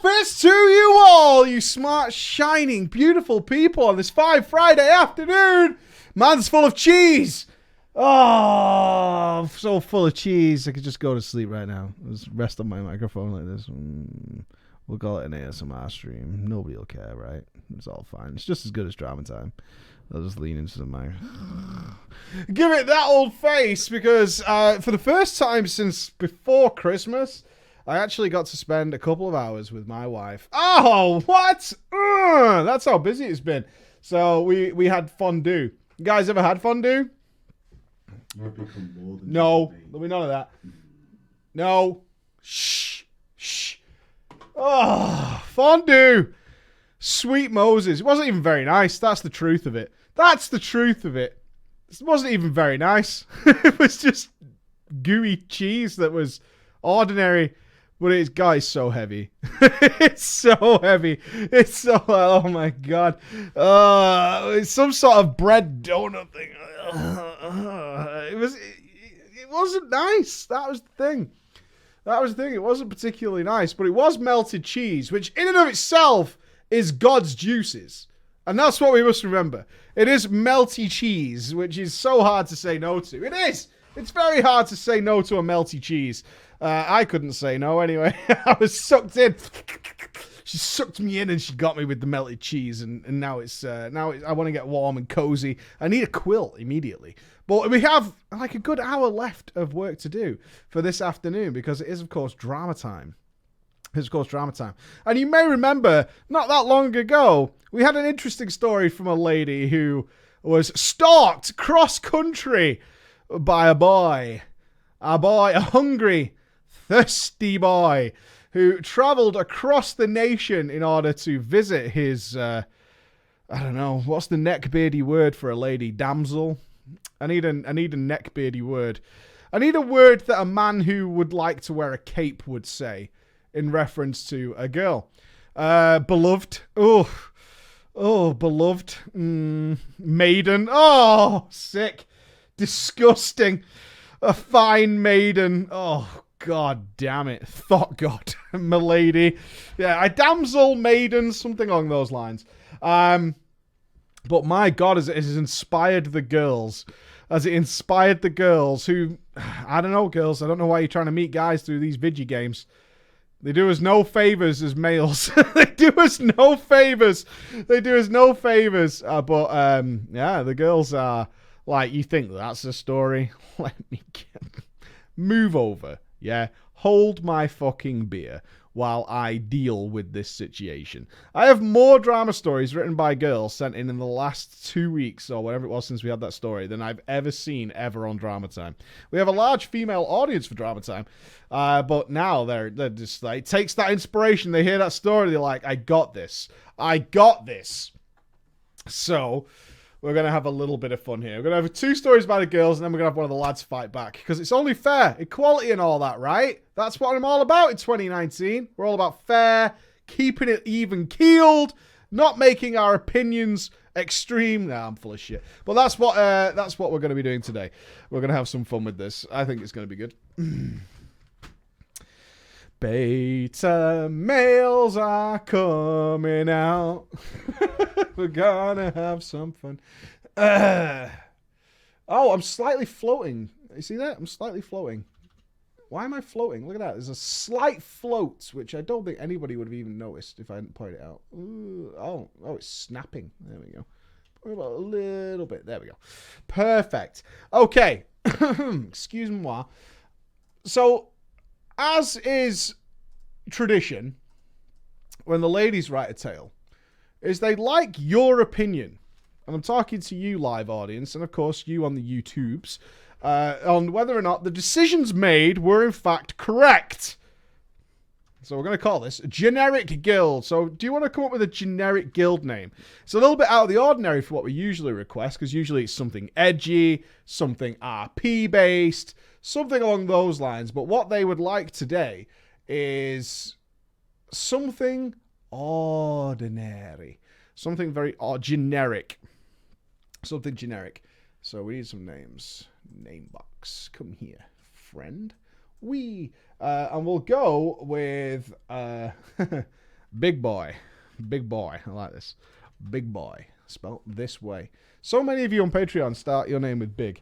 breakfast to you all, you smart, shining, beautiful people on this fine Friday afternoon. Man's full of cheese. Oh, so full of cheese. I could just go to sleep right now. Just rest on my microphone like this. We'll call it an ASMR stream. Nobody will care, right? It's all fine. It's just as good as drama time. I'll just lean into the mic. Give it that old face because for the first time since before Christmas, I actually got to spend a couple of hours with my wife. Oh, what? That's how busy it's been. So we had fondue. You guys ever had fondue? No, there'll be none of that. No. Shh. Oh, fondue. Sweet Moses. It wasn't even very nice. That's the truth of it. It wasn't even very nice. It was just gooey cheese that was ordinary. But it's, guys, so heavy. It's so heavy. It's so, oh my God. It's some sort of bread donut thing. It wasn't nice. That was the thing. It wasn't particularly nice, but it was melted cheese, which in and of itself is God's juices. And that's what we must remember. It is melty cheese, which is so hard to say no to. It is. It's very hard to say no to a melty cheese. I couldn't say no anyway. I was sucked in. She sucked me in and she got me with the melted cheese. And now I want to get warm and cozy. I need a quilt immediately. But we have like a good hour left of work to do for this afternoon because it is, of course, drama time. And you may remember, not that long ago, we had an interesting story from a lady who was stalked cross-country by a hungry, thirsty boy who travelled across the nation in order to visit his, I don't know, what's the neckbeardy word for a lady? Damsel? I need a neckbeardy word. I need a word that a man who would like to wear a cape would say in reference to a girl. Beloved. Oh, beloved. Maiden. Oh, sick. Disgusting. A fine maiden. Oh, God damn it. Thought God. Milady. Yeah, a damsel, maiden, something along those lines. But my God, as it has inspired the girls. Who, I don't know, girls. I don't know why you're trying to meet guys through these video games. They do us no favors as males. They do us no favors. But the girls are like, you think that's the story? Let me move over. Yeah. Hold my fucking beer while I deal with this situation. I have more drama stories written by girls sent in the last 2 weeks or whatever it was since we had that story than I've ever seen ever on Drama Time. We have a large female audience for Drama Time, but now they're just like, it takes that inspiration. They hear that story, they're like, I got this. So we're going to have a little bit of fun here. We're going to have 2 stories about the girls, and then we're going to have one of the lads fight back. Because it's only fair. Equality and all that, right? That's what I'm all about in 2019. We're all about fair, keeping it even-keeled, not making our opinions extreme. Nah, I'm full of shit. But that's what we're going to be doing today. We're going to have some fun with this. I think it's going to be good. Beta males are coming out. We're gonna have some fun. Oh, I'm slightly floating. You see that? I'm slightly floating. Why am I floating? Look at that. There's a slight float, which I don't think anybody would have even noticed if I hadn't pointed it out. Ooh, oh, it's snapping. There we go. About a little bit. There we go. Perfect. Okay. Excuse moi. So, as is tradition, when the ladies write a tale, is they like your opinion. And I'm talking to you, live audience, and of course you on the YouTubes, on whether or not the decisions made were in fact correct. So we're going to call this a generic guild. So do you want to come up with a generic guild name? It's a little bit out of the ordinary for what we usually request, because usually it's something edgy, something RP-based, something along those lines. But what they would like today is something ordinary. Something very generic. Something generic. So we need some names. Name box. Come here, friend. And we'll go with Big boy. Big boy. I like this. Big boy. Spelled this way. So many of you on Patreon start your name with big.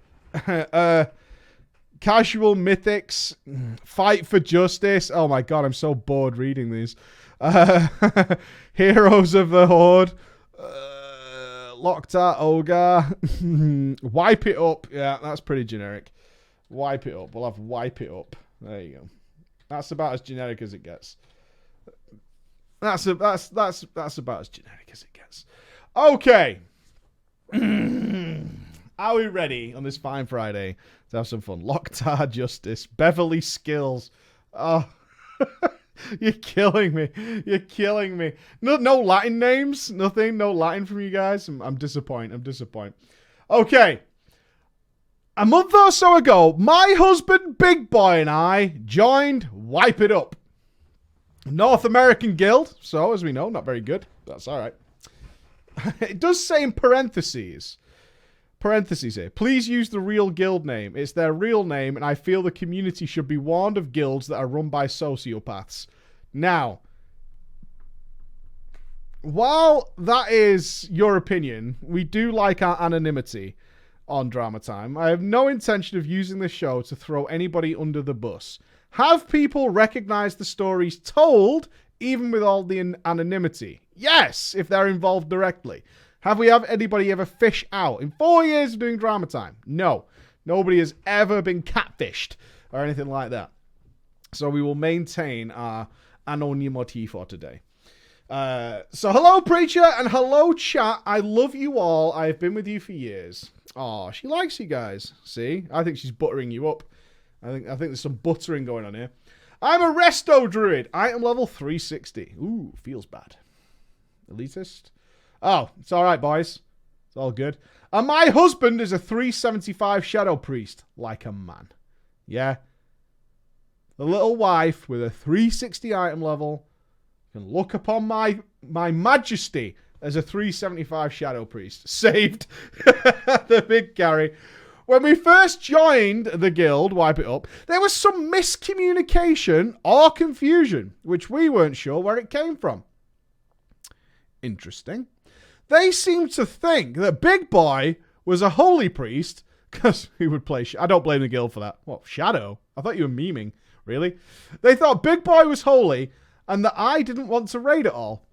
Casual Mythics. Fight for Justice. Oh my god, I'm so bored reading these. Heroes of the Horde. Locktar Ogre. Wipe it up. Yeah, that's pretty generic. Wipe it up. We'll have wipe it up. There you go. That's about as generic as it gets. That's about as generic as it gets. Okay. Are we ready on this fine Friday to have some fun? Locktar Justice. Beverly Skills. Oh. You're killing me. You're killing me. No Latin names? Nothing? No Latin from you guys? I'm disappointed. Okay. A month or so ago, my husband, Big Boy, and I joined Wipe It Up. North American Guild. So, as we know, not very good. That's all right. It does say in parentheses here, please use the real guild name. It's their real name, and I feel the community should be warned of guilds that are run by sociopaths. Now, while that is your opinion, we do like our anonymity on Drama Time. I have no intention of using this show to throw anybody under the bus. Have people recognize the stories told, even with all the anonymity? Yes, if they're involved directly. Have we had anybody ever fish out? In 4 years of doing Drama Time? No. Nobody has ever been catfished or anything like that. So we will maintain our anonymity for today. So hello, Preacher, and hello, chat. I love you all. I have been with you for years. Oh, she likes you guys. See? I think she's buttering you up. I think there's some buttering going on here. I'm a Resto Druid. Item level 360. Ooh, feels bad. Elitist? Oh, it's all right, boys. It's all good. And my husband is a 375 Shadow Priest, like a man. Yeah. The little wife with a 360 item level can look upon my majesty as a 375 Shadow Priest. Saved. The big Gary. When we first joined the guild, Wipe It Up, there was some miscommunication or confusion, which we weren't sure where it came from. Interesting. They seemed to think that Big Boy was a holy priest because he would play... I don't blame the guild for that. What, Shadow? I thought you were memeing. Really? They thought Big Boy was holy and that I didn't want to raid at all.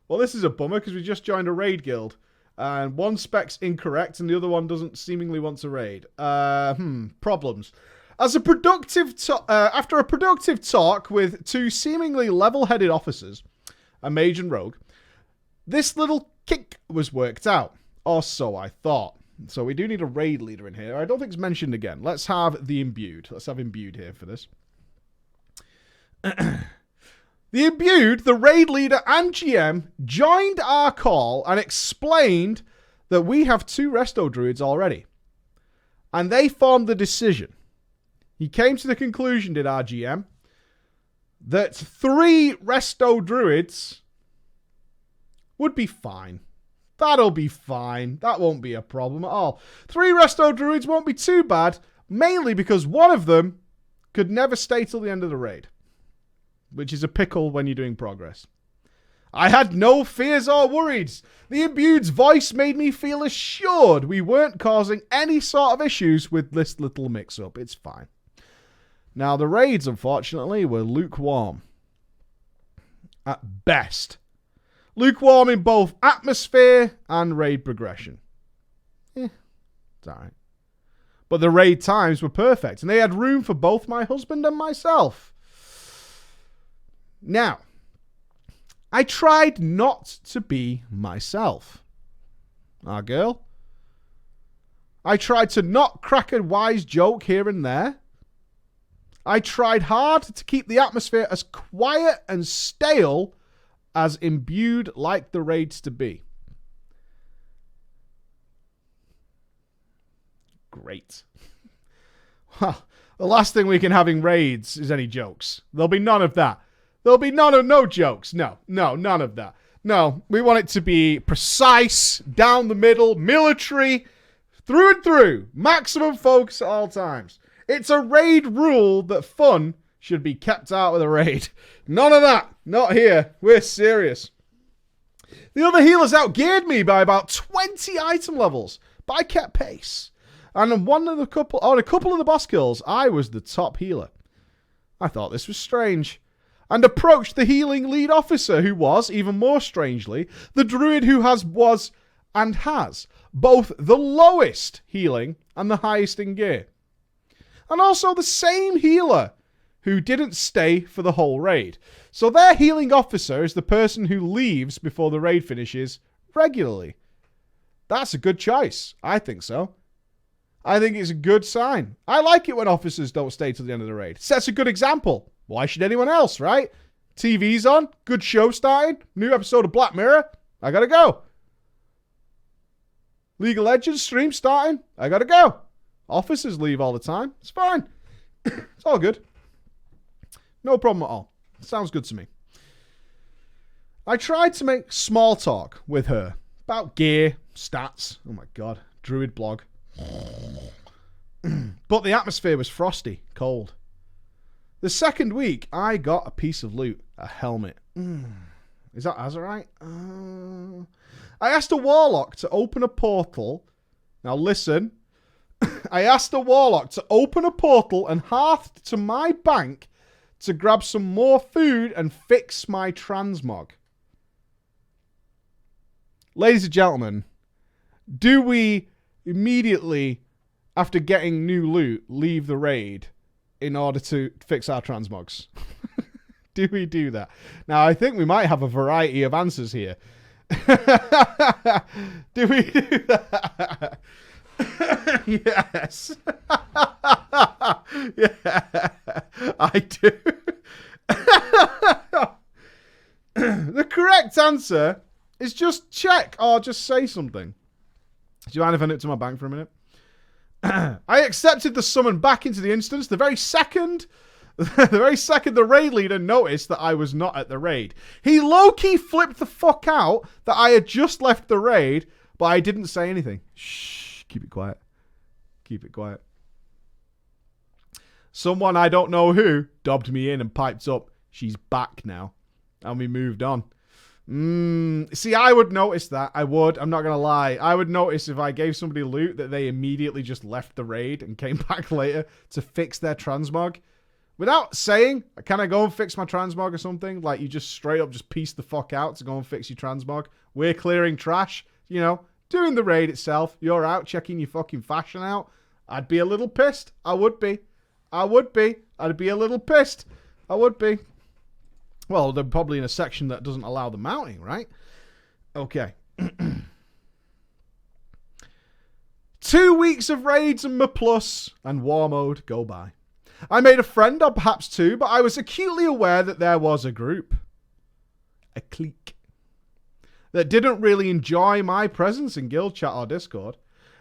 Well, this is a bummer because we just joined a raid guild. And one spec's incorrect and the other one doesn't seemingly want to raid. Problems. After a productive talk with two seemingly level-headed officers, a mage and rogue, this little kink was worked out. Or so I thought. So we do need a raid leader in here. I don't think it's mentioned again. Let's have the Imbued. Let's have Imbued here for this. The Imbued, the raid leader and GM, joined our call and explained that we have 2 Resto Druids already. And they formed the decision. He came to the conclusion, did our GM, that 3 Resto Druids would be fine. That'll be fine. That won't be a problem at all. 3 Resto Druids won't be too bad, mainly because one of them could never stay till the end of the raid, which is a pickle when you're doing progress. I had no fears or worries. The Imbued's voice made me feel assured we weren't causing any sort of issues with this little mix-up. It's fine. Now, the raids, unfortunately, were lukewarm. At best. Lukewarm in both atmosphere and raid progression. It's alright. But the raid times were perfect, and they had room for both my husband and myself. Now, I tried not to be myself. Our girl. I tried to not crack a wise joke here and there. I tried hard to keep the atmosphere as quiet and stale as Imbued like the raids to be. Great. Well, the last thing we can have in raids is any jokes. There'll be none of that. There'll be no jokes. No, none of that. No, we want it to be precise, down the middle, military, through and through. Maximum focus at all times. It's a raid rule that fun should be kept out of the raid. None of that. Not here. We're serious. The other healers outgeared me by about 20 item levels, but I kept pace. And on a couple of the boss kills, I was the top healer. I thought this was strange, and approached the healing lead officer, who was, even more strangely, the druid who has both the lowest healing and the highest in gear. And also the same healer who didn't stay for the whole raid. So their healing officer is the person who leaves before the raid finishes regularly. That's a good choice. I think so. I think it's a good sign. I like it when officers don't stay till the end of the raid. Sets a good example. Why should anyone else, right? TV's on. Good show starting. New episode of Black Mirror. I gotta go. League of Legends stream starting. I gotta go. Officers leave all the time. It's fine. It's all good. No problem at all. Sounds good to me. I tried to make small talk with her about gear, stats. Oh my god. Druid blog. But the atmosphere was frosty, cold. The second week, I got a piece of loot. A helmet. Is that Azurite? I asked a warlock to open a portal. Now listen. I asked a warlock to open a portal and hearthed to my bank to grab some more food and fix my transmog. Ladies and gentlemen, do we immediately, after getting new loot, leave the raid in order to fix our transmogs? Do we do that? Now, I think we might have a variety of answers here. Do we do that? Yes. Yeah, I do. The correct answer is just check or just say something. Do you mind if I nip to my bank for a minute? I accepted the summon back into the instance the very second the raid leader noticed that I was not at the raid. He low-key flipped the fuck out that I had just left the raid, but I didn't say anything. Shh, keep it quiet. Keep it quiet. Someone I don't know who dobbed me in and piped up, she's back now. And we moved on. See, I would notice that. I would. I'm not going to lie. I would notice if I gave somebody loot that they immediately just left the raid and came back later to fix their transmog. Without saying, can I go and fix my transmog or something? Like, you just straight up just piece the fuck out to go and fix your transmog. We're clearing trash, you know, doing the raid itself. You're out checking your fucking fashion out. I'd be a little pissed. I would be. I'd be a little pissed. I would be. Well, they're probably in a section that doesn't allow the mounting, right? Okay. 2 weeks of raids and M+, and war mode go by. I made a friend, or perhaps two, but I was acutely aware that there was a group. A clique. That didn't really enjoy my presence in guild chat or Discord.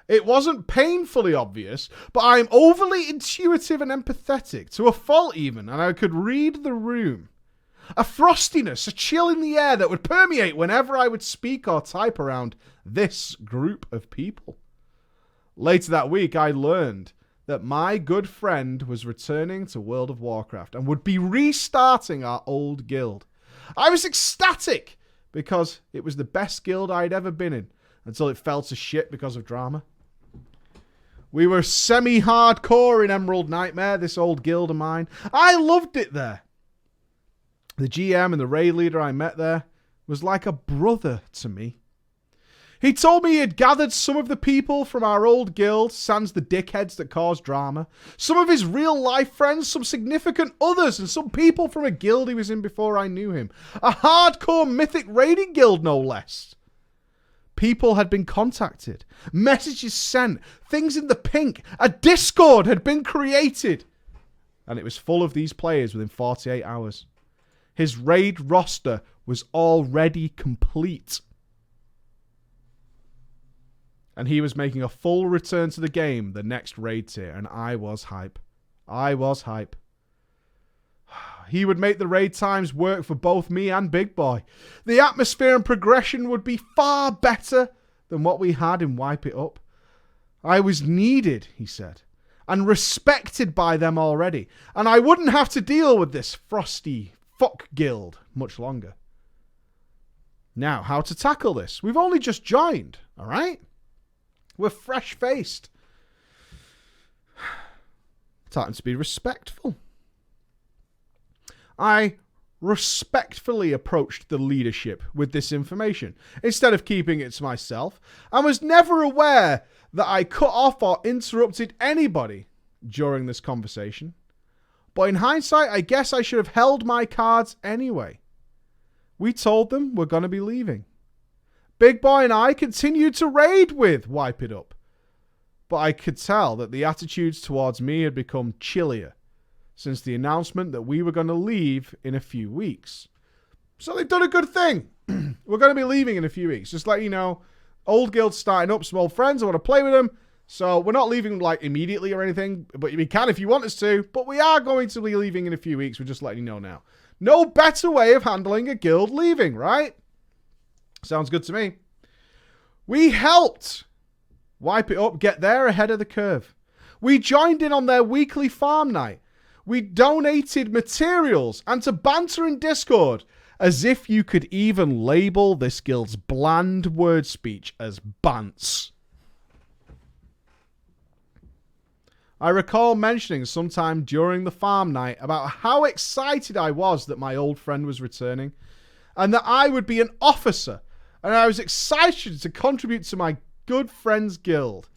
It wasn't painfully obvious, but I'm overly intuitive and empathetic, to a fault even, and I could read the room. A frostiness, a chill in the air that would permeate whenever I would speak or type around this group of people. Later that week, I learned that my good friend was returning to World of Warcraft and would be restarting our old guild. I was ecstatic because it was the best guild I'd ever been in until it fell to shit because of drama. We were semi-hardcore in Emerald Nightmare, this old guild of mine. I loved it there. The GM and the raid leader I met there was like a brother to me. He told me he had gathered some of the people from our old guild, sans the dickheads that caused drama, some of his real-life friends, some significant others, and some people from a guild he was in before I knew him. A hardcore mythic raiding guild, no less. People had been contacted, messages sent, things in the pink, a Discord had been created. And it was full of these players within 48 hours. His raid roster was already complete. And he was making a full return to the game the next raid tier, and I was hype. I was hype. He would make the raid times work for both me and Big Boy. The atmosphere and progression would be far better than what we had in Wipe It Up. I was needed, he said. and respected by them already. And I wouldn't have to deal with this frosty fuck guild much longer. Now, how to tackle this? We've only just joined, all right? We're fresh-faced. Time to be respectful. I respectfully approached the leadership with this information instead of keeping it to myself, and was never aware that I cut off or interrupted anybody during this conversation. But in hindsight, I guess I should have held my cards anyway. We told them we're going to be leaving. Big Boy and I continued to raid with Wipe It Up, but I could tell that the attitudes towards me had become chillier since the announcement that we were going to leave in a few weeks. So they've done a good thing. We're going to be leaving in a few weeks. Just let you know, old guild's starting up, some old friends. I want to play with them. So we're not leaving like immediately or anything, but we can if you want us to. But we are going to be leaving in a few weeks. We're just letting you know now. No better way of handling a guild leaving, right? Sounds good to me. We helped Wipe It Up get there ahead of the curve. We joined in on their weekly farm night. We donated materials and to banter in Discord, as if you could even label this guild's bland word speech as bants. I recall mentioning sometime during the farm night about how excited I was that my old friend was returning, and that I would be an officer, and I was excited to contribute to my good friend's guild.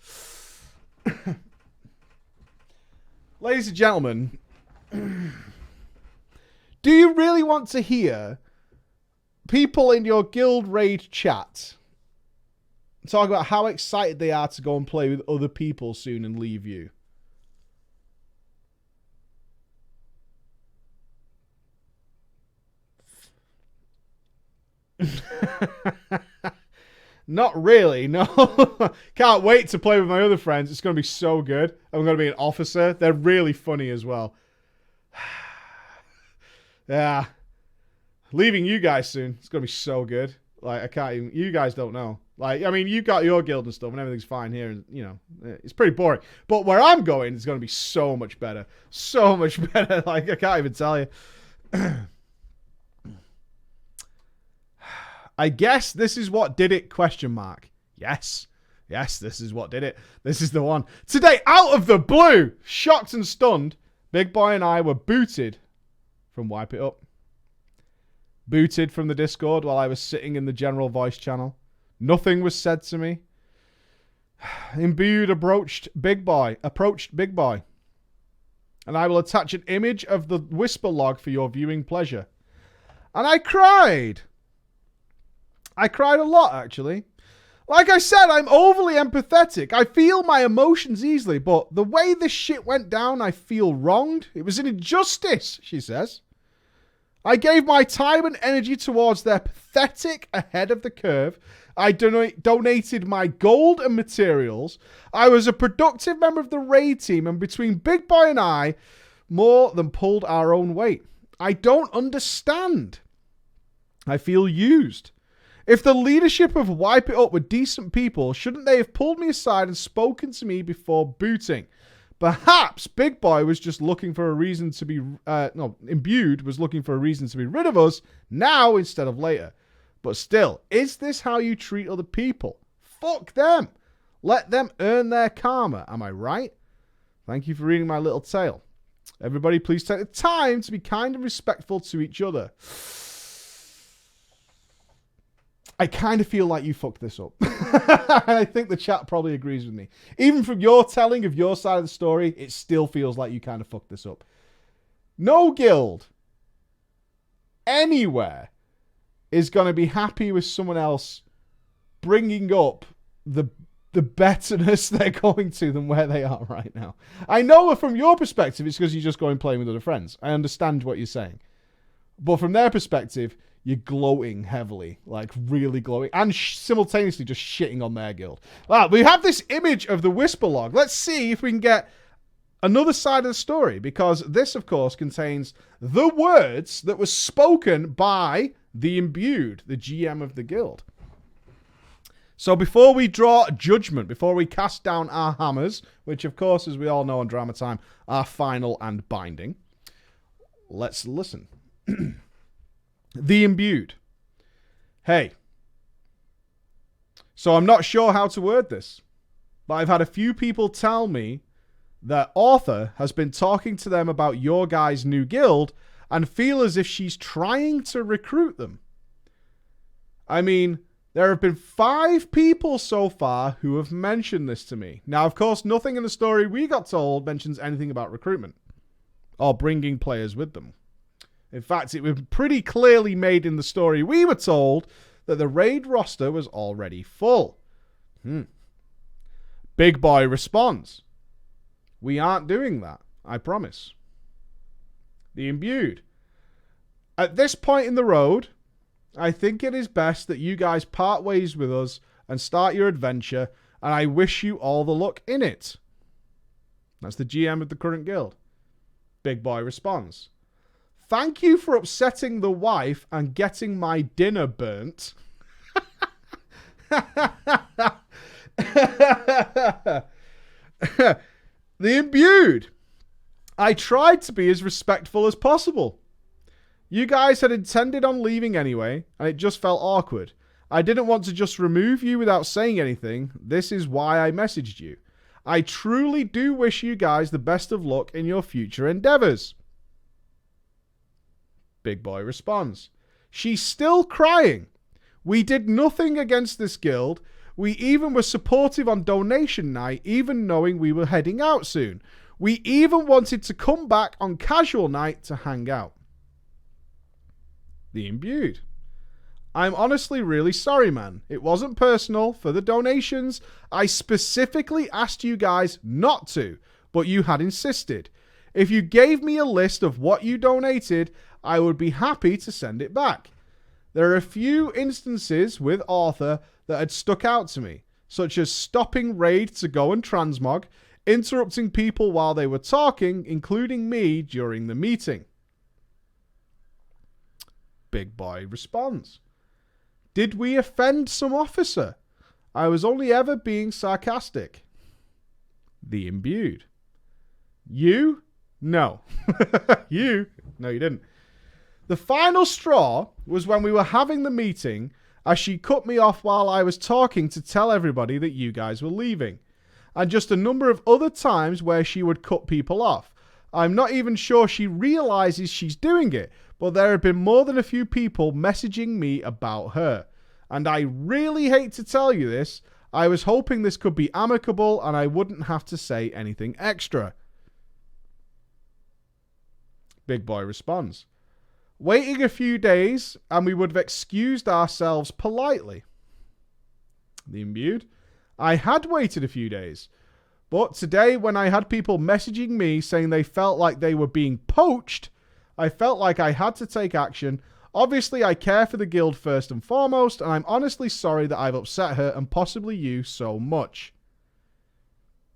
Ladies and gentlemen, do you really want to hear people in your guild raid chat talk about how excited they are to go and play with other people soon and leave you? Not really, no. Can't wait to play with my other friends. It's going to be so good. I'm going to be an officer. They're really funny as well. Yeah. Leaving you guys soon. It's going to be so good. Like, I can't even... You guys don't know. Like, I mean, you got your guild and stuff and everything's fine here. And, you know, it's pretty boring. But where I'm going, it's going to be so much better. So much better. Like, I can't even tell you. I guess this is what did it, question mark. Yes. Yes, this is what did it. This is the one. Today, out of the blue, shocked and stunned, Big Boy and I were booted from Wipe It Up. Booted from the Discord while I was sitting in the general voice channel. Nothing was said to me. Imbued approached Big Boy. And I will attach an image of the whisper log for your viewing pleasure. And I cried. I cried a lot, actually. Like I said, I'm overly empathetic. I feel my emotions easily, but the way this shit went down, I feel wronged. It was an injustice, she says. I gave my time and energy towards their pathetic ahead of the curve. I donated my gold and materials. I was a productive member of the raid team, and between Big Boy and I, more than pulled our own weight. I don't understand. I feel used. If the leadership of Wipe It Up were decent people, shouldn't they have pulled me aside and spoken to me before booting? Perhaps Big Boy was just looking for a reason to be... Imbued was looking for a reason to be rid of us now instead of later. But still, is this how you treat other people? Fuck them. Let them earn their karma. Am I right? Thank you for reading my little tale. Everybody, please take the time to be kind and respectful to each other. I kind of feel like you fucked this up. And I think the chat probably agrees with me. Even from your telling of your side of the story, it still feels like you kind of fucked this up. No guild anywhere is going to be happy with someone else bringing up the betterness they're going to than where they are right now. I know from your perspective, it's because you're just going playing with other friends. I understand what you're saying. But from their perspective, you're gloating heavily, like really gloating, and simultaneously just shitting on their guild. Well, we have this image of the whisper log. Let's see if we can get another side of the story, because this, of course, contains the words that were spoken by the Imbued, the GM of the guild. So before we draw judgment, before we cast down our hammers, which of course, as we all know on Drama Time, are final and binding, let's listen. The Imbued. Hey. So I'm not sure how to word this, but I've had a few people tell me that Arthur has been talking to them about your guys' new guild and feel as if she's trying to recruit them. I mean, there have been 5 people so far who have mentioned this to me. Now, of course, nothing in the story we got told mentions anything about recruitment or bringing players with them. In fact, it was pretty clearly made in the story we were told that the raid roster was already full. Big Boy responds, we aren't doing that, I promise. The Imbued. At this point in the road, I think it is best that you guys part ways with us and start your adventure, and I wish you all the luck in it. That's the GM of the current guild. Big Boy responds, thank you for upsetting the wife and getting my dinner burnt. The Imbued. I tried to be as respectful as possible. You guys had intended on leaving anyway, and it just felt awkward. I didn't want to just remove you without saying anything. This is why I messaged you. I truly do wish you guys the best of luck in your future endeavors. Big Boy responds, she's still crying. We did nothing against this guild. We even were supportive on donation night, even knowing we were heading out soon. We even wanted to come back on casual night to hang out. The Imbued. I'm honestly really sorry, man. It wasn't personal for the donations. I specifically asked you guys not to, but you had insisted. If you gave me a list of what you donated, I would be happy to send it back. There are a few instances with Arthur that had stuck out to me, such as stopping raid to go and transmog, interrupting people while they were talking, including me during the meeting. Big Boy responds, did we offend some officer? I was only ever being sarcastic. The Imbued. You? No. You? No, you didn't. The final straw was when we were having the meeting, as she cut me off while I was talking to tell everybody that you guys were leaving. And just a number of other times where she would cut people off. I'm not even sure she realizes she's doing it, but there have been more than a few people messaging me about her. And I really hate to tell you this, I was hoping this could be amicable and I wouldn't have to say anything extra. Big Boy responds, waiting a few days and we would have excused ourselves politely. The Imbued. I had waited a few days, but today when I had people messaging me saying they felt like they were being poached, I felt like I had to take action. Obviously, I care for the guild first and foremost, and I'm honestly sorry that I've upset her and possibly you so much.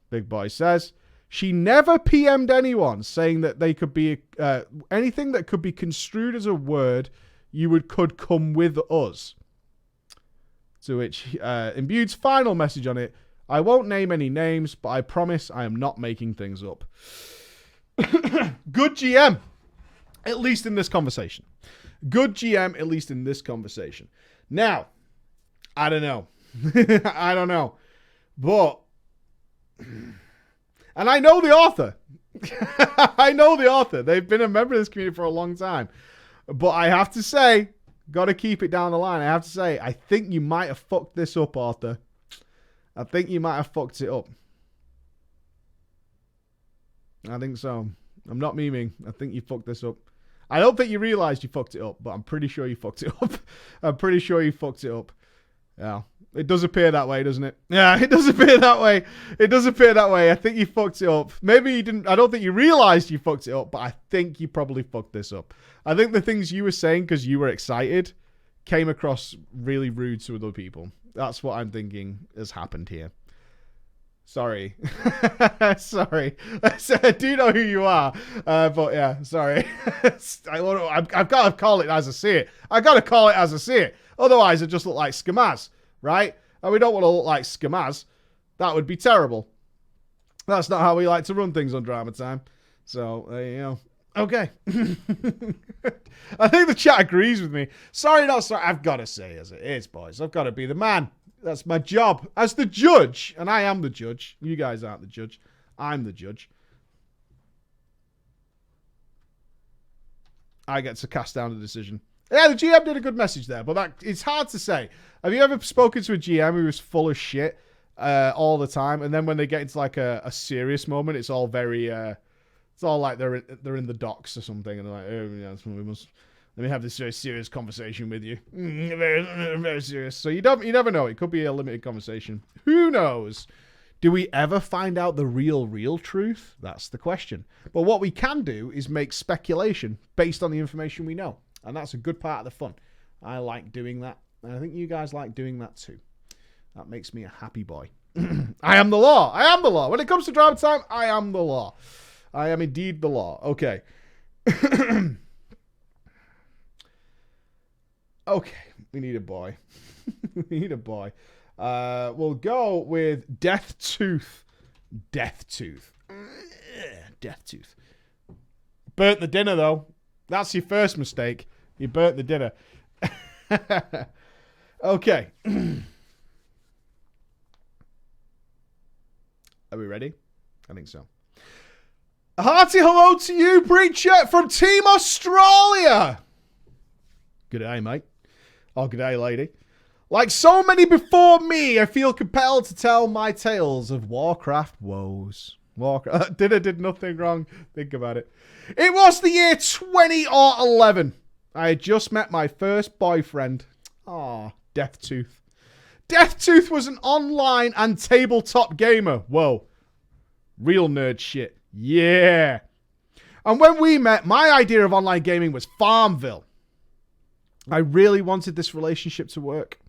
Big Boy says, she never PM'd anyone saying that they could be anything that could be construed as a word could come with us. To which Imbued's final message on it, I won't name any names, but I promise I am not making things up. Good GM. At least in this conversation. Good GM, at least in this conversation. Now, I don't know. I don't know. But, and I know the author. I know the author. They've been a member of this community for a long time. But I have to say, got to keep it down the line. I have to say, I think you might have fucked this up, Arthur. I think you might have fucked it up. I think so. I'm not memeing. I think you fucked this up. I don't think you realized you fucked it up, but I'm pretty sure you fucked it up. I'm pretty sure you fucked it up. Yeah. It does appear that way, doesn't it? Yeah, it does appear that way. It does appear that way. I think you fucked it up. Maybe you didn't. I don't think you realized you fucked it up, but I think you probably fucked this up. I think the things you were saying because you were excited came across really rude to other people. That's what I'm thinking has happened here. Sorry. Sorry. I do know who you are. But yeah, sorry. I've got to call it as I see it. I've got to call it as I see it. Otherwise, I just look like Skamaz, right? And we don't want to look like Skamaz. That would be terrible. That's not how we like to run things on Drama Time. So, there you go. Okay. I think the chat agrees with me. Sorry, not sorry. I've got to say as it is, boys. I've got to be the man. That's my job. As the judge, and I am the judge. You guys aren't the judge. I'm the judge. I get to cast down the decision. Yeah, the GM did a good message there, but it's hard to say. Have you ever spoken to a GM who was full of shit all the time, and then when they get into like a serious moment, it's all very... it's all like they're in the docks or something, and they're like, oh, yeah, let me have this very serious conversation with you. Very, very serious. So you never know. It could be a limited conversation. Who knows? Do we ever find out the real truth? That's the question. But what we can do is make speculation based on the information we know. And that's a good part of the fun. I like doing that. And I think you guys like doing that too. That makes me a happy boy. I am the law. I am the law. When it comes to Drama Time, I am the law. I am indeed the law. Okay. Okay. We need a boy. We need a boy. We'll go with Death Tooth. Death Tooth. Death Tooth. Burnt the dinner, though. That's your first mistake. You burnt the dinner. Okay. Are we ready? I think so. A hearty hello to you, Preacher, from Team Australia. Good day, mate. Oh, good day, lady. Like so many before me, I feel compelled to tell my tales of Warcraft woes. Dinner did nothing wrong. Think about it. It was the year 2011. I had just met my first boyfriend. Aw, Deathtooth. Deathtooth was an online and tabletop gamer. Whoa. Real nerd shit. Yeah. And when we met, my idea of online gaming was Farmville. I really wanted this relationship to work.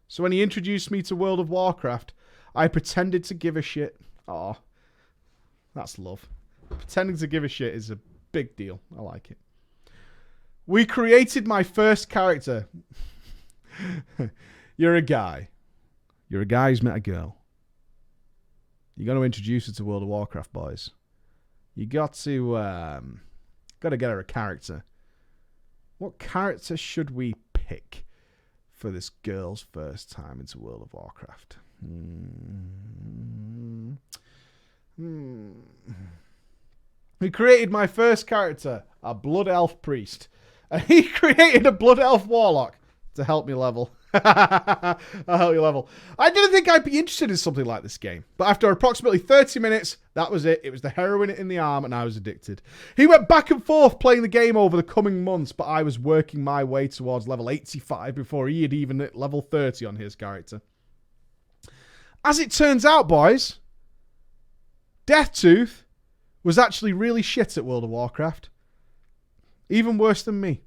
So when he introduced me to World of Warcraft, I pretended to give a shit. Aw. That's love. Pretending to give a shit is a big deal. I like it. We created my first character. You're a guy. You're a guy who's met a girl. You're going to introduce her to World of Warcraft, boys. You got to get her a character. What character should we pick for this girl's first time into World of Warcraft? He created my first character, a Blood Elf Priest. And he created a Blood Elf Warlock to help me level. I'll help you level. I didn't think I'd be interested in something like this game. But after approximately 30 minutes, that was it. It was the heroin in the arm and I was addicted. He went back and forth playing the game over the coming months, but I was working my way towards level 85 before he had even hit level 30 on his character. As it turns out, boys, Deathtooth was actually really shit at World of Warcraft. Even worse than me.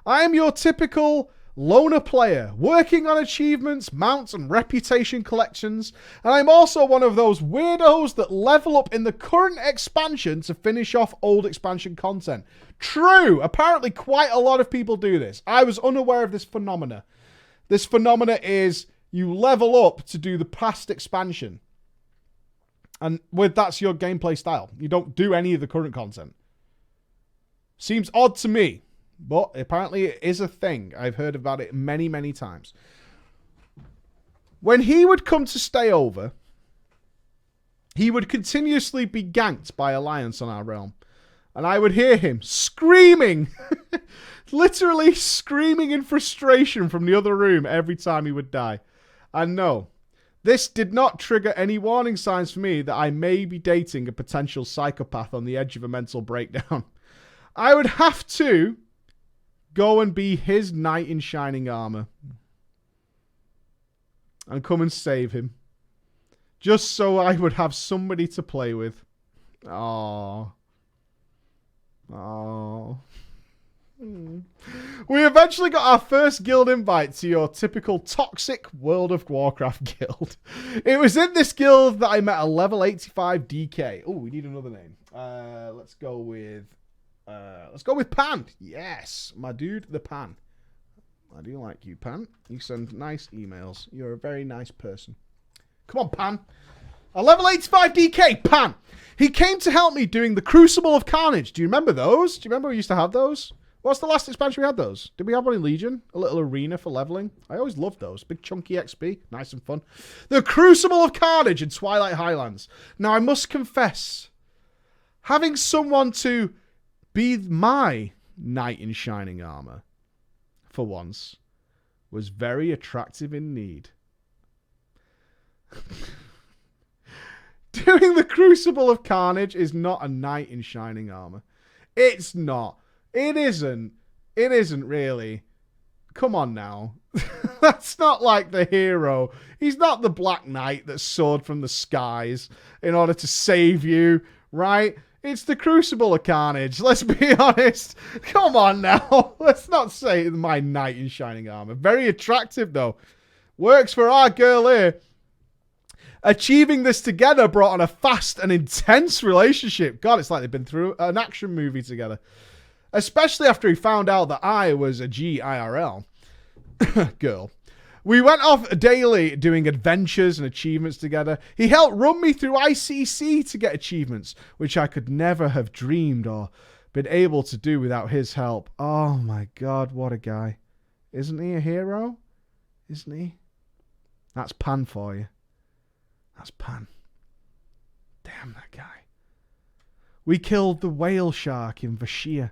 I am your typical loner player, working on achievements, mounts, and reputation collections, and I'm also one of those weirdos that level up in the current expansion to finish off old expansion content. True, apparently quite a lot of people do this. I was unaware of this phenomena. This phenomena is you level up to do the past expansion. And that's your gameplay style. You don't do any of the current content. Seems odd to me, but apparently it is a thing. I've heard about it many, many times. When he would come to stay over, he would continuously be ganked by Alliance on our realm. And I would hear him screaming, literally screaming in frustration from the other room every time he would die. And no, this did not trigger any warning signs for me that I may be dating a potential psychopath on the edge of a mental breakdown. I would have to go and be his knight in shining armor. And come and save him. Just so I would have somebody to play with. Aww. Aww. We eventually got our first guild invite to your typical toxic World of Warcraft guild. It was in this guild that I met a level 85 DK. Oh, we need another name. Let's go with Pan. Yes, my dude, the Pan. I do like you, Pan. You send nice emails. You're a very nice person. Come on, Pan. A level 85 DK, Pan. He came to help me doing the Crucible of Carnage. Do you remember those? Do you remember we used to have those? What's the last expansion we had those? Did we have one in Legion? A little arena for leveling? I always loved those. Big chunky XP. Nice and fun. The Crucible of Carnage in Twilight Highlands. Now, I must confess, having someone to be my knight in shining armor, for once, was very attractive indeed. Doing the Crucible of Carnage is not a knight in shining armor. It's not. It isn't. It isn't really. Come on now. That's not like the hero. He's not the Black Knight that soared from the skies in order to save you, right? It's the Crucible of Carnage. Let's be honest. Come on now. Let's not say my knight in shining armor. Very attractive, though. Works for our girl here. Achieving this together brought on a fast and intense relationship. God, it's like they've been through an action movie together. Especially after he found out that I was a GIRL girl. We went off daily doing adventures and achievements together. He helped run me through ICC to get achievements, which I could never have dreamed or been able to do without his help. Oh my God, what a guy. Isn't he a hero? Isn't he? That's Pan for you. That's Pan. Damn that guy. We killed the whale shark in Vashia.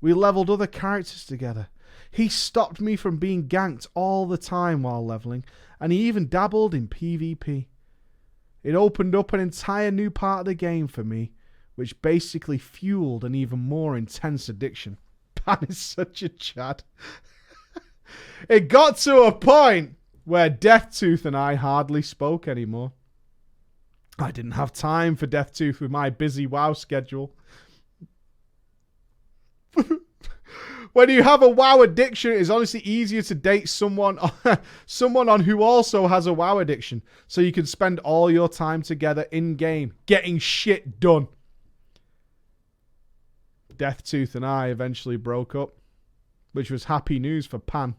We leveled other characters together. He stopped me from being ganked all the time while leveling, and he even dabbled in PvP. It opened up an entire new part of the game for me, which basically fueled an even more intense addiction. Pan is such a Chad. It got to a point where Deathtooth and I hardly spoke anymore. I didn't have time for Deathtooth with my busy WoW schedule. When you have a WoW addiction, it's honestly easier to date someone on who also has a WoW addiction, so you can spend all your time together in-game, getting shit done. Deathtooth and I eventually broke up, which was happy news for Pan.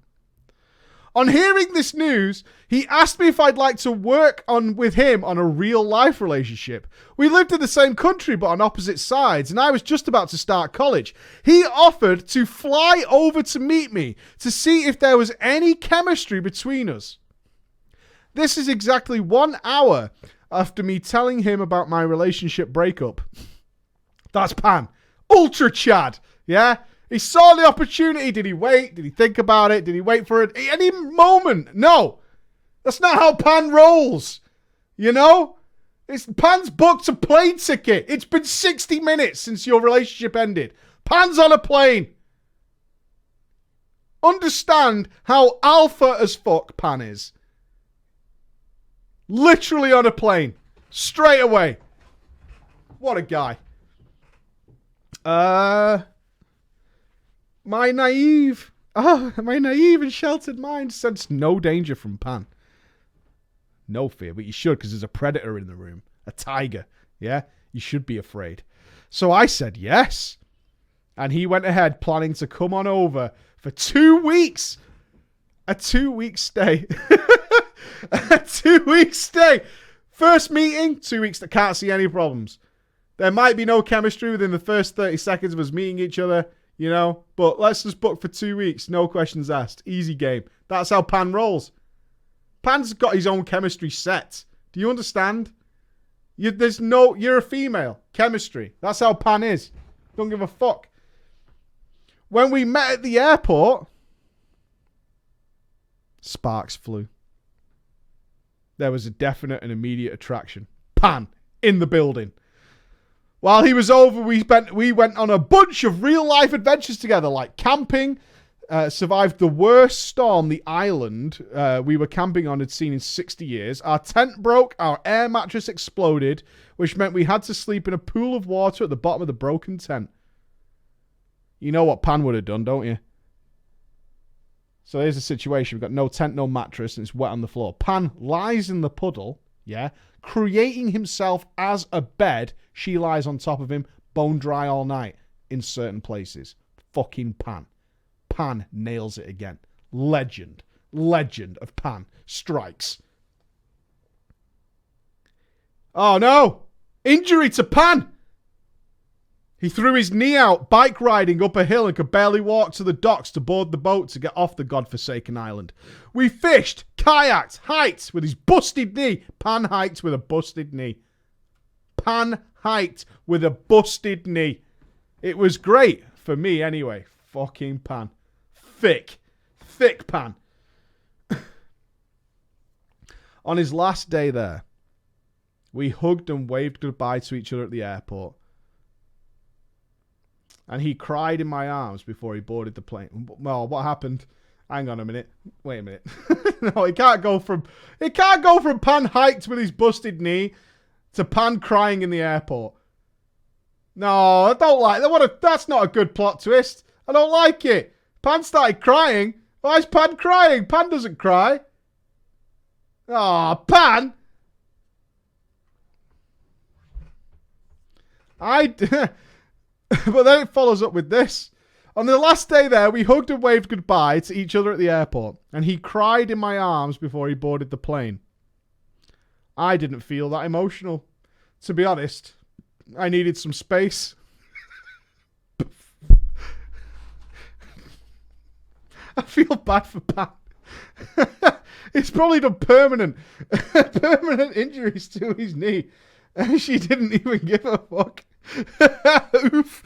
On hearing this news, he asked me if I'd like to work with him on a real-life relationship. We lived in the same country but on opposite sides, and I was just about to start college. He offered to fly over to meet me to see if there was any chemistry between us. This is exactly 1 hour after me telling him about my relationship breakup. That's Pan. Ultra Chad, yeah? He saw the opportunity. Did he wait? Did he think about it? Did he wait for it? Any moment? No. That's not how Pan rolls. You know? Pan's booked a plane ticket. It's been 60 minutes since your relationship ended. Pan's on a plane. Understand how alpha as fuck Pan is. Literally on a plane. Straight away. What a guy. My naive and sheltered mind sensed no danger from Pan. No fear, but you should, because there's a predator in the room. A tiger, yeah? You should be afraid. So I said yes. And he went ahead planning to come on over for 2 weeks. A 2-week stay. A 2-week stay. First meeting, 2 weeks that can't see any problems. There might be no chemistry within the first 30 seconds of us meeting each other. You know, but let's just book for 2 weeks. No questions asked. Easy game. That's how Pan rolls. Pan's got his own chemistry set. Do you understand? You're a female. Chemistry. That's how Pan is. Don't give a fuck. When we met at the airport, sparks flew. There was a definite and immediate attraction. Pan in the building. While he was over, we went on a bunch of real-life adventures together, like camping, survived the worst storm the island we were camping on had seen in 60 years. Our tent broke, our air mattress exploded, which meant we had to sleep in a pool of water at the bottom of the broken tent. You know what Pan would have done, don't you? So here's the situation. We've got no tent, no mattress, and it's wet on the floor. Pan lies in the puddle, yeah, creating himself as a bed. She lies on top of him, bone dry all night in certain places. Fucking Pan. Pan nails it again. Legend. Legend of Pan strikes. Oh no! Injury to Pan! He threw his knee out bike riding up a hill and could barely walk to the docks to board the boat to get off the godforsaken island. We fished, kayaked, hiked with his busted knee. Pan hiked with a busted knee. Pan hiked with a busted knee. It was great for me anyway. Fucking Pan. Thick Pan. On his last day there, we hugged and waved goodbye to each other at the airport. And he cried in my arms before he boarded the plane. Well, what happened? Hang on a minute. Wait a minute. No, it can't go from Pan hiked with his busted knee to Pan crying in the airport. No, I don't like that. That's not a good plot twist. I don't like it. Pan started crying. Why is Pan crying? Pan doesn't cry. Oh, Pan. But then it follows up with this. On the last day there, we hugged and waved goodbye to each other at the airport, and he cried in my arms before he boarded the plane. I didn't feel that emotional. To be honest, I needed some space. I feel bad for Pan. He's probably done permanent injuries to his knee, and she didn't even give a fuck. Oof.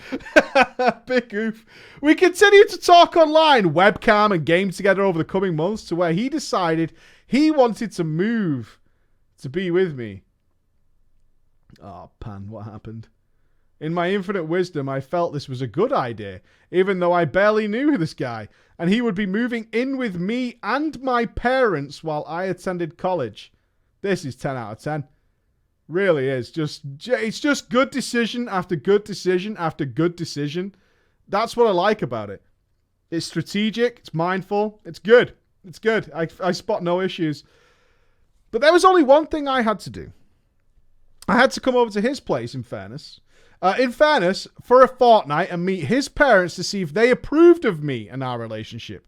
Big oof. We continued to talk online, webcam, and game together over the coming months to where he decided he wanted to move to be with me. Oh, Pan, what happened? In my infinite wisdom, I felt this was a good idea, even though I barely knew this guy, and he would be moving in with me and my parents while I attended college. This is 10 out of 10. Really is. It's just good decision after good decision after good decision. That's what I like about it. It's strategic. It's mindful. It's good. It's good. I spot no issues. But there was only one thing I had to do. I had to come over to his place, in fairness. For a fortnight and meet his parents to see if they approved of me and our relationship.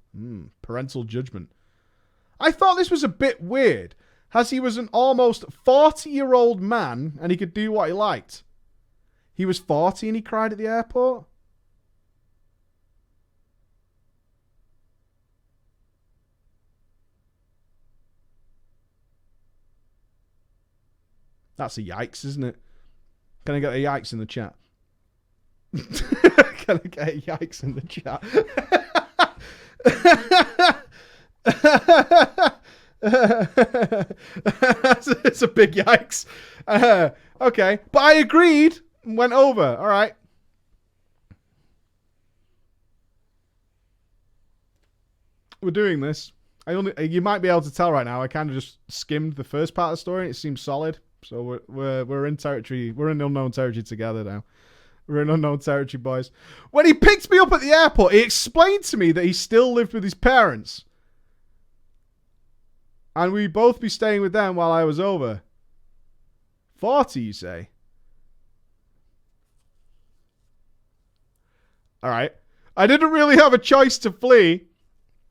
Parental judgment. I thought this was a bit weird, as he was an almost 40-year-old man and he could do what he liked. He was 40 and he cried at the airport? That's a yikes, isn't it? Can I get a yikes in the chat? Can I get a yikes in the chat? It's a big yikes. Okay, but I agreed and went over. All right. We're doing this. You might be able to tell right now. I kind of just skimmed the first part of the story. It seems solid. So we're in territory. We're in unknown territory together now. We're in unknown territory, boys. When he picked me up at the airport, he explained to me that he still lived with his parents. And we'd both be staying with them while I was over. 40, you say? Alright. I didn't really have a choice to flee,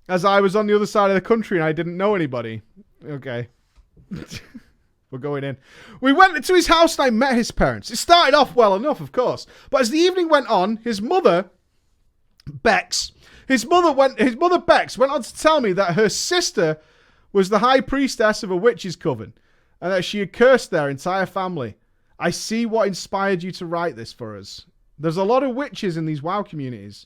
as I was on the other side of the country and I didn't know anybody. Okay. We're going in. We went to his house and I met his parents. It started off well enough, of course. But as the evening went on, his mother, Bex, Bex went on to tell me that her sister was the high priestess of a witch's coven and that she had cursed their entire family. I see what inspired you to write this for us. There's a lot of witches in these WoW communities.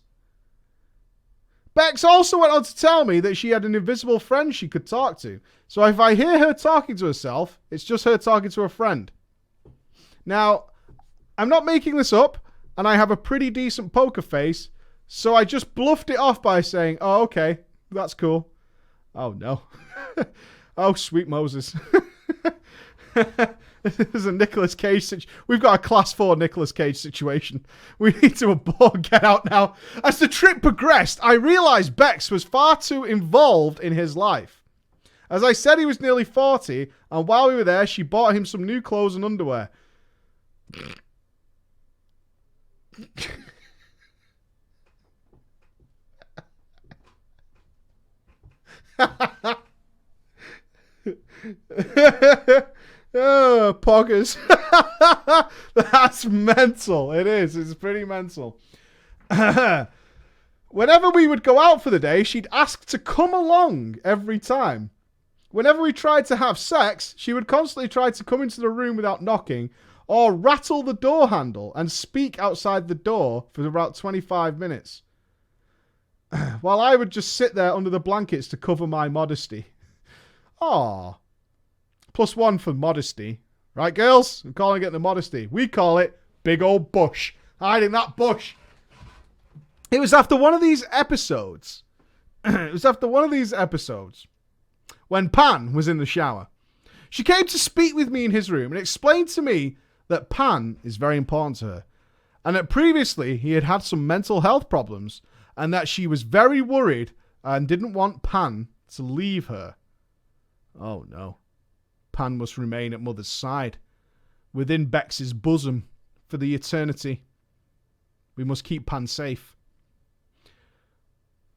Bex also went on to tell me that she had an invisible friend she could talk to. So if I hear her talking to herself, it's just her talking to a friend. Now, I'm not making this up, and I have a pretty decent poker face, so I just bluffed it off by saying, oh, okay, that's cool. Oh, no. Oh, sweet Moses. This is a Nicolas Cage situation. We've got a class 4 Nicolas Cage situation. We need to abort Get Out now. As the trip progressed, I realised Bex was far too involved in his life. As I said, he was nearly 40, and while we were there, she bought him some new clothes and underwear. Oh, poggers. That's mental. It is. It's pretty mental. Whenever we would go out for the day, she'd ask to come along every time. Whenever we tried to have sex, she would constantly try to come into the room without knocking or rattle the door handle and speak outside the door for about 25 minutes. While I would just sit there under the blankets to cover my modesty. Aww. +1 for modesty. Right, girls? I'm calling it the modesty. We call it big old bush. Hiding that bush. It was after one of these episodes. When Pan was in the shower. She came to speak with me in his room and explained to me that Pan is very important to her. And that previously he had had some mental health problems and that she was very worried and didn't want Pan to leave her. Oh no. Pan must remain at Mother's side, within Bex's bosom, for the eternity. We must keep Pan safe.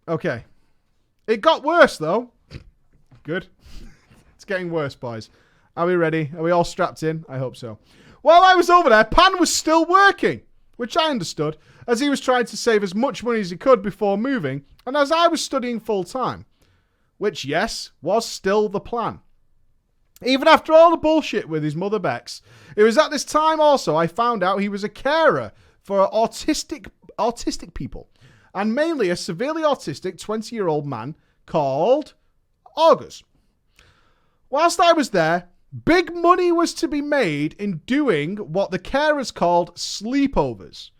Okay. It got worse, though. Good. It's getting worse, boys. Are we ready? Are we all strapped in? I hope so. While I was over there, Pan was still working, which I understood, as he was trying to save as much money as he could before moving, and as I was studying full-time, which, yes, was still the plan. Even after all the bullshit with his mother Bex, it was at this time also I found out he was a carer for autistic people, and mainly a severely autistic 20-year-old man called August. Whilst I was there, big money was to be made in doing what the carers called sleepovers,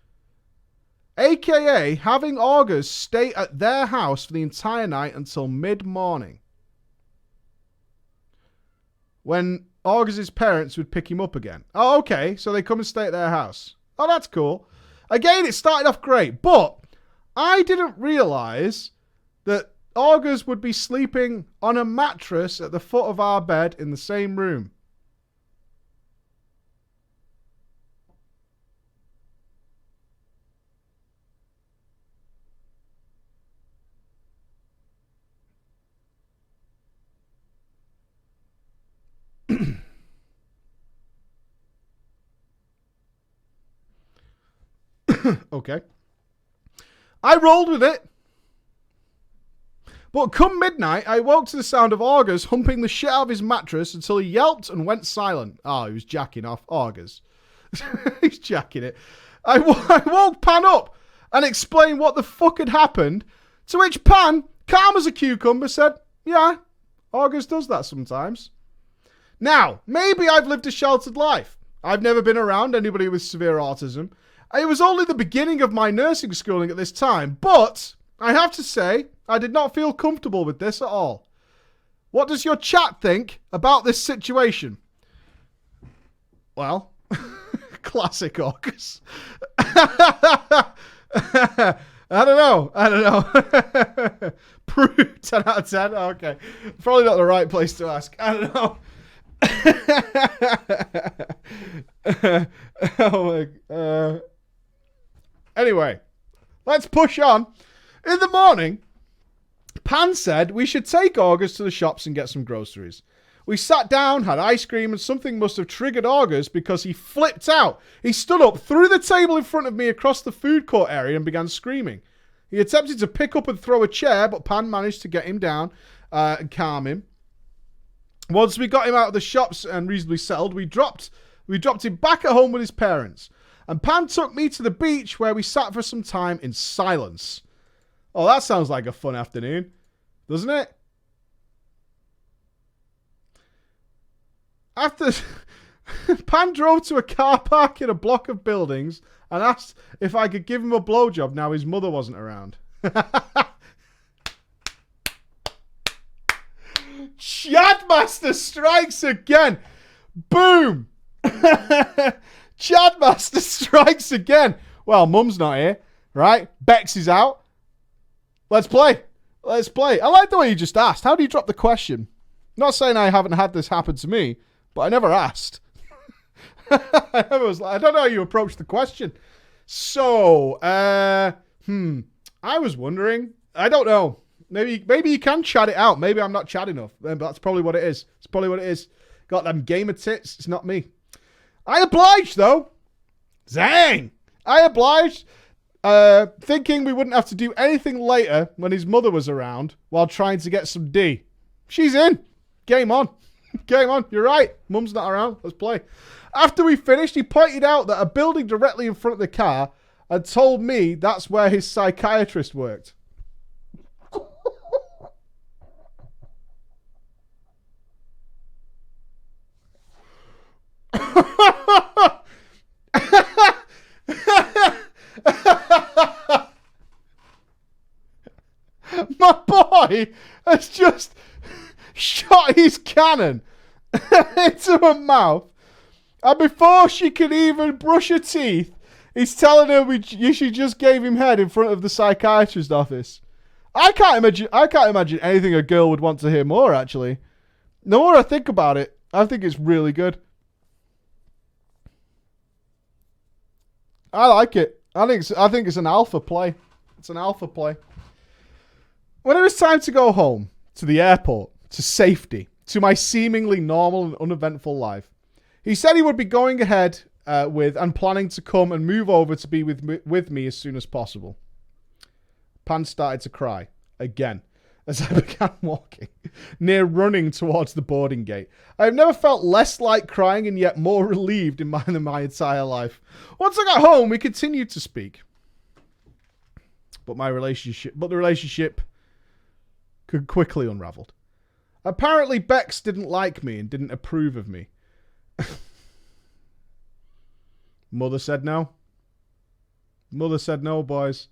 aka having August stay at their house for the entire night until mid-morning, when August's parents would pick him up again. Oh, okay, so they come and stay at their house. Oh, that's cool. Again, it started off great, but I didn't realise that August would be sleeping on a mattress at the foot of our bed in the same room. Okay. I rolled with it. But come midnight, I woke to the sound of August humping the shit out of his mattress until he yelped and went silent. Oh, he was jacking off. August. He's jacking it. I woke Pan up and explained what the fuck had happened, to which Pan, calm as a cucumber, said, yeah, August does that sometimes. Now, maybe I've lived a sheltered life. I've never been around anybody with severe autism. It was only the beginning of my nursing schooling at this time, but I have to say, I did not feel comfortable with this at all. What does your chat think about this situation? Well, classic August. I don't know. Prude, 10 out of 10. Okay. Probably not the right place to ask. I don't know. Oh my. Anyway, let's push on. In the morning, Pan said we should take August to the shops and get some groceries. We sat down, had ice cream, and something must have triggered August because he flipped out. He stood up, threw the table in front of me across the food court area and began screaming. He attempted to pick up and throw a chair, but Pan managed to get him down and calm him. Once we got him out of the shops and reasonably settled, we dropped him back at home with his parents. And Pan took me to the beach where we sat for some time in silence. Oh, that sounds like a fun afternoon, doesn't it? After Pan drove to a car park in a block of buildings and asked if I could give him a blowjob now his mother wasn't around. Chadmaster strikes again. Boom. Chadmaster strikes again. Well, Mum's not here, right? Bex is out. Let's play. Let's play. I like the way you just asked. How do you drop the question? Not saying I haven't had this happen to me, but I never asked. I don't know how you approach the question. So, I was wondering. I don't know. Maybe you can chat it out. Maybe I'm not chat enough. But that's probably what it is. It's probably what it is. Got them gamer tits. It's not me. I obliged, though. Zang! I obliged. Thinking we wouldn't have to do anything later when his mother was around while trying to get some D. She's in. Game on. Game on. You're right. Mum's not around. Let's play. After we finished, he pointed out that a building directly in front of the car had told me that's where his psychiatrist worked. My boy has just shot his cannon into her mouth, and before she can even brush her teeth, he's telling her she just gave him head in front of the psychiatrist's office. I can't imagine anything a girl would want to hear more, actually. The more I think about it, I think it's really good. I like it. I think it's an alpha play. It's an alpha play. When it was time to go home, to the airport, to safety, to my seemingly normal and uneventful life, he said he would be going ahead with and planning to come and move over to be with me as soon as possible. Pan started to cry again as I began walking, near running towards the boarding gate. I have never felt less like crying and yet more relieved in my entire life. Once I got home, we continued to speak. But the relationship could quickly unraveled. Apparently, Bex didn't like me and didn't approve of me. Mother said no. Mother said no, boys.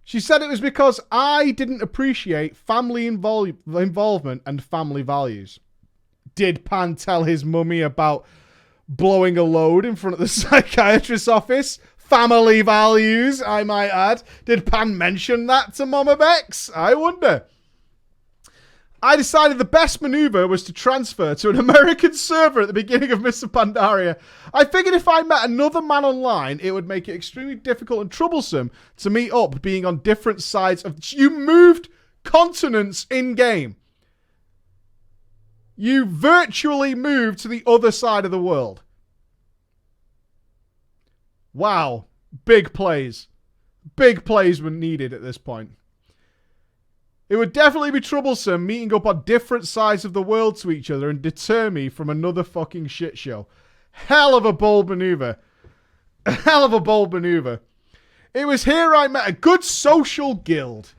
She said it was because I didn't appreciate family involvement and family values. Did Pan tell his mummy about blowing a load in front of the psychiatrist's office? Family values, I might add. Did Pan mention that to Mama Bex? I wonder. I decided the best maneuver was to transfer to an American server at the beginning of Mr. Pandaria. I figured if I met another man online, it would make it extremely difficult and troublesome to meet up being on different sides of... You moved continents in-game. You virtually moved to the other side of the world. Wow. Big plays. Big plays were needed at this point. It would definitely be troublesome meeting up on different sides of the world to each other and deter me from another fucking shit show. Hell of a bold maneuver. Hell of a bold maneuver. It was here I met a good social guild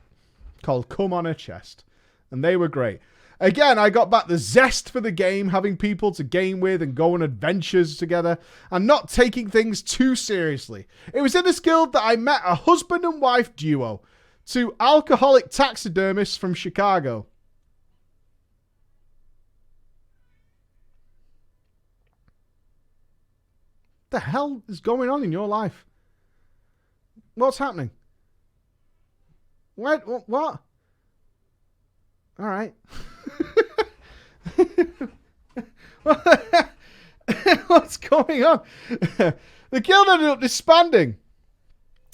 called Come On Her Chest. And they were great. Again, I got back the zest for the game, having people to game with and go on adventures together, and not taking things too seriously. It was in this guild that I met a husband and wife duo, two alcoholic taxidermists from Chicago. What the hell is going on in your life? What's happening? What? All right. What's going on? The guild ended up disbanding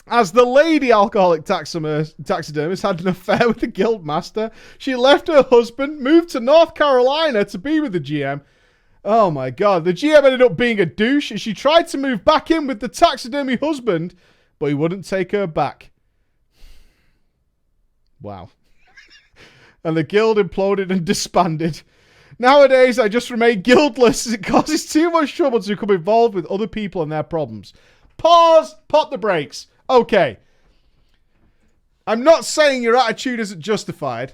as the lady alcoholic taxidermist had an affair with the guild master. She left her husband, moved to North Carolina to be with the GM. Oh my god. The GM ended up being a douche. She tried to move back in with the taxidermy husband, but he wouldn't take her back. Wow. And the guild imploded and disbanded. Nowadays, I just remain guildless as it causes too much trouble to become involved with other people and their problems. Pause. Pop the brakes. Okay. I'm not saying your attitude isn't justified,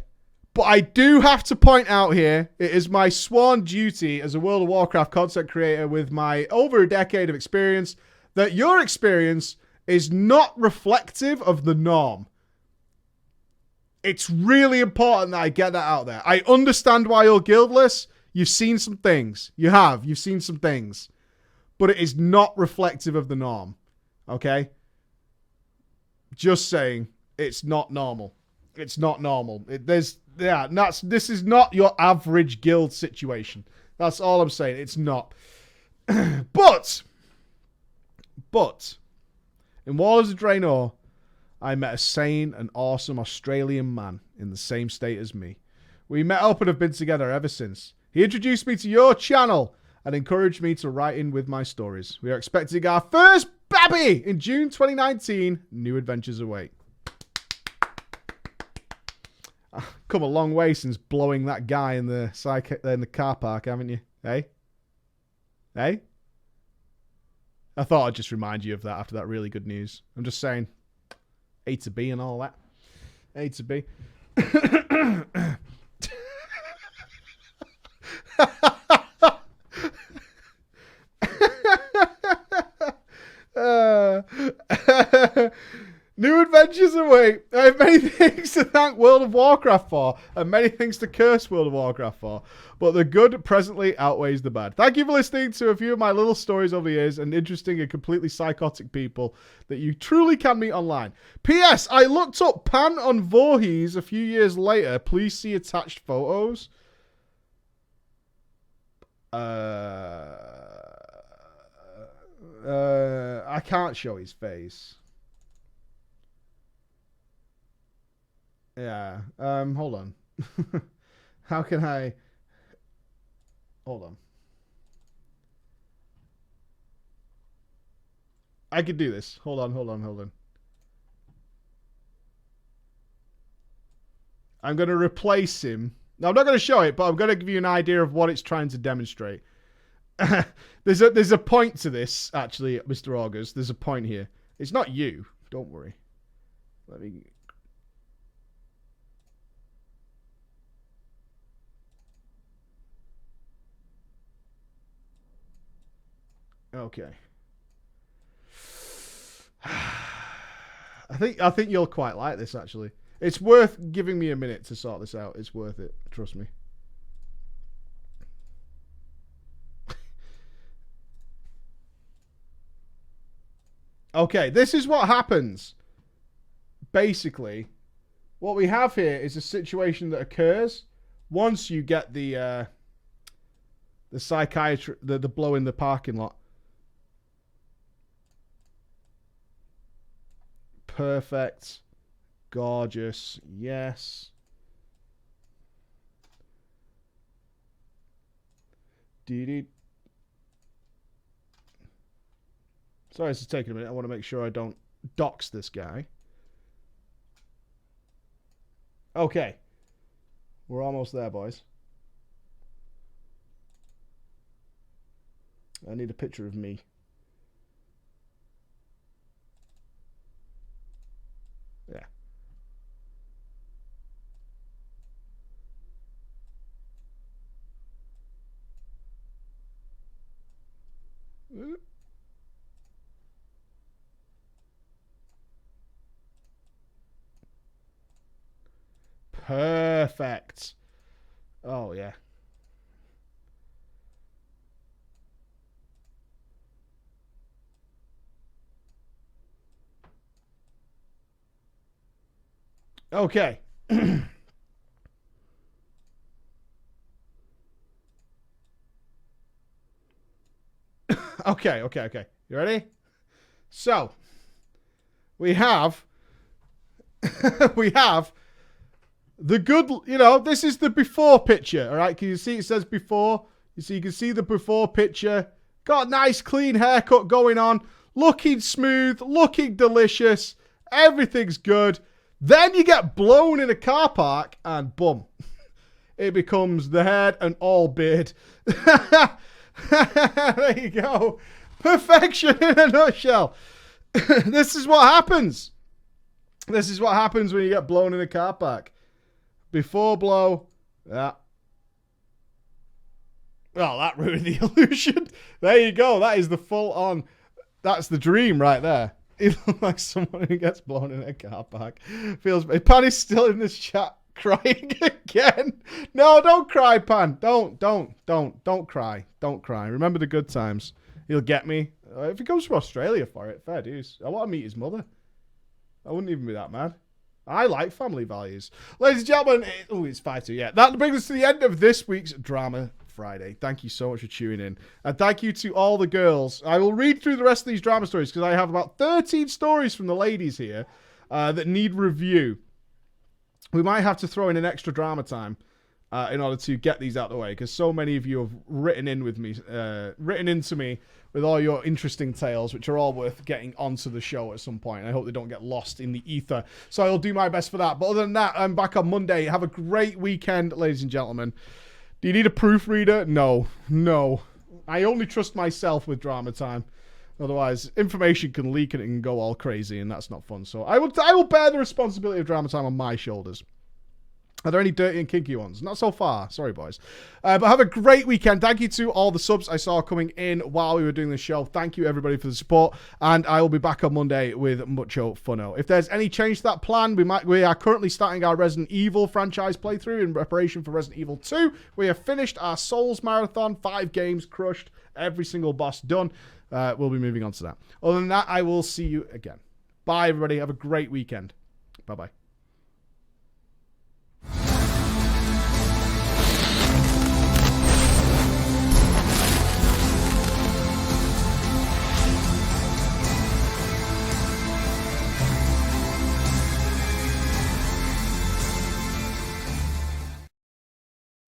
but I do have to point out here, it is my sworn duty as a World of Warcraft content creator with my over a decade of experience, that your experience is not reflective of the norm. It's really important that I get that out there. I understand why you're guildless. You've seen some things. You've seen some things. But it is not reflective of the norm. Okay? Just saying, it's not normal. It's not normal. This is not your average guild situation. That's all I'm saying. It's not. But, in Warlords of Draenor, I met a sane and awesome Australian man in the same state as me. We met up and have been together ever since. He introduced me to your channel and encouraged me to write in with my stories. We are expecting our first baby in June 2019. New adventures await. Come a long way since blowing that guy in the car park, haven't you? Hey? Hey? I thought I'd just remind you of that after that really good news. I'm just saying, A to B and all that. A to B. New adventures await. I have many things to thank World of Warcraft for, and many things to curse World of Warcraft for, but the good presently outweighs the bad. Thank you for listening to a few of my little stories over the years and interesting and completely psychotic people that you truly can meet online. P.S. I looked up Pan on Voorhees a few years later. Please see attached photos. I can't show his face. Yeah. Hold on. How can I... Hold on. I could do this. Hold on. I'm going to replace him. Now, I'm not going to show it, but I'm going to give you an idea of what it's trying to demonstrate. There's a point to this, actually, Mr. August. There's a point here. It's not you. Don't worry. Let me... Okay. I think you'll quite like this, actually. It's worth giving me a minute to sort this out. It's worth it. Trust me. Okay, this is what happens. Basically, what we have here is a situation that occurs once you get the psychiatrist, the blow in the parking lot. Perfect. Gorgeous. Yes. Dee-dee. Sorry, this is taking a minute. I want to make sure I don't dox this guy. Okay. We're almost there, boys. I need a picture of me. Yeah. Perfect. Oh, yeah. Okay. Okay. You ready? So, we have the good, this is the before picture, all right? Can you see it says before? You can see the before picture. Got a nice clean haircut going on. Looking smooth, looking delicious. Everything's good. Then you get blown in a car park and boom. It becomes the head and all beard. There you go. Perfection in a nutshell. This is what happens. This is what happens when you get blown in a car park. Before blow. Yeah. Well, that ruined the illusion. There you go. That is the full on. That's the dream right there. He looks like someone who gets blown in a car park. Feels bad. Pan is still in this chat crying again. No, don't cry, Pan. Don't cry. Don't cry. Remember the good times. He'll get me. If he comes from Australia for it, fair dues. I want to meet his mother. I wouldn't even be that mad. I like family values. Ladies and gentlemen, it's 5-2. Yeah, that brings us to the end of this week's Drama Friday. Thank you so much for tuning in. And thank you to all the girls. I will read through the rest of these drama stories because I have about 13 stories from the ladies here. that need review. We might have to throw in an extra drama time in order to get these out of the way, because so many of you have written into me with all your interesting tales, which are all worth getting onto the show at some point. I hope they don't get lost in the ether. So I'll do my best for that. But other than that, I'm back on Monday. Have a great weekend, ladies and gentlemen. Do you need a proofreader? No. I only trust myself with drama time. Otherwise, information can leak and it can go all crazy, and that's not fun. So I will bear the responsibility of drama time on my shoulders. Are there any dirty and kinky ones? Not so far. Sorry, boys. But have a great weekend. Thank you to all the subs I saw coming in while we were doing the show. Thank you, everybody, for the support. And I will be back on Monday with Mucho Funno. If there's any change to that plan, we are currently starting our Resident Evil franchise playthrough in preparation for Resident Evil 2. We have finished our Souls Marathon. 5 games crushed. Every single boss done. We'll be moving on to that. Other than that, I will see you again. Bye, everybody. Have a great weekend. Bye-bye.